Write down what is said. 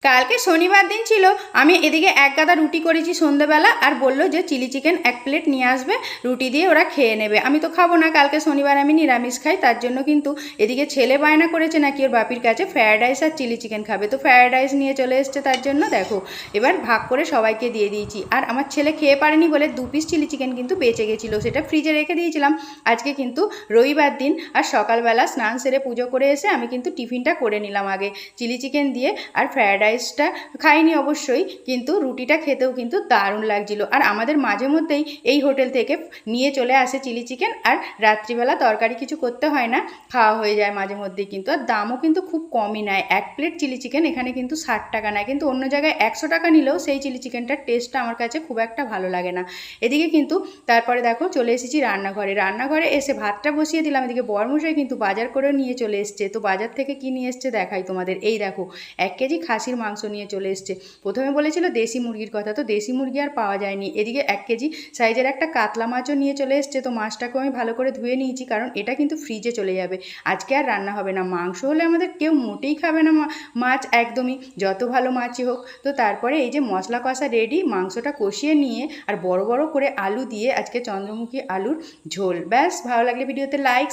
কালকে শনিবার দিন ছিল, আমি এদিকে এক গাদা রুটি করেছি সন্ধ্যেবেলা, আর বললো যে চিলি চিকেন 1 প্লেট নিয়ে আসবে, রুটি দিয়ে ওরা খেয়ে নেবে। আমি তো খাবো না, কালকে শনিবার আমি নিরামিষ খাই। তার জন্য কিন্তু এদিকে ছেলে বায়না করেছে নাকি ওর বাপির কাছে ফ্রায়েড রাইস আর চিলি চিকেন খাবে, তো ফ্রায়েড রাইস নিয়ে চলে এসছে। তার জন্য দেখো এবার ভাগ করে সবাইকে দিয়ে দিয়েছি। আর আমার ছেলে খেয়ে পারেনি বলে 2 পিস চিলি চিকেন কিন্তু বেঁচে গেছিলো, সেটা ফ্রিজে রেখে দিয়েছিলাম। আজকে কিন্তু রবিবার দিন, আর সকালবেলা স্নান সেরে পুজো করে এসে আমি কিন্তু টিফিনটা করে নিলাম আগে চিলি চিকেন দিয়ে। আর ফ্রায়েড রাইসটা খাইনি অবশ্যই, কিন্তু রুটিটা খেতেও কিন্তু দারুণ লাগছিল। আর আমাদের মাঝে মধ্যেই এই হোটেল থেকে নিয়ে চলে আসে চিলি চিকেন, আর রাত্রিবেলা তরকারি কিছু করতে হয় না, খাওয়া হয়ে যায় মাঝে মধ্যেই কিন্তু। আর দামও কিন্তু খুব কমই নেয়, 1 প্লেট চিলি চিকেন এখানে কিন্তু 60 টাকা নেয়, কিন্তু অন্য জায়গায় 100 টাকা নিলেও সেই চিলি চিকেনটার টেস্টটা আমার কাছে খুব একটা ভালো লাগে না। এদিকে কিন্তু তারপরে দেখো চলে এসেছি রান্নাঘরে এসে ভাতটা বসিয়ে দিলাম। এদিকে বরমশাই কিন্তু বাজার করে নিয়ে চলে এসছে। তো বাজার থেকে কি নিয়ে এসছে দেখাই তোমাদের। এই দেখো 1 কেজি খাসির মাংস নিয়ে চলে এসছে। প্রথমে বলেছিল দেশি মুরগির কথা, তো দেশি মুরগি আর পাওয়া যায়নি। এদিকে 1 কেজি সাইজের একটা কাতলা মাছও নিয়ে চলে এসছে। তো মাছটাকেও আমি ভালো করে ধুয়ে নিয়েছি, কারণ এটা কিন্তু ফ্রিজে চলে যাবে, আজকে আর রান্না হবে না। মাংস হলে আমাদের কেউ মোটেই খাবে না মাছ, একদমই, যত ভালো মাছই হোক। তো তারপরে এই যে মশলা কষা রেডি, মাংসটা কষিয়ে নিয়ে আর বড় বড় করে আলু দিয়ে আজকে চন্দ্রমুখী আলুর ঝোল। ব্যাস, ভালো লাগলে ভিডিওতে লাইক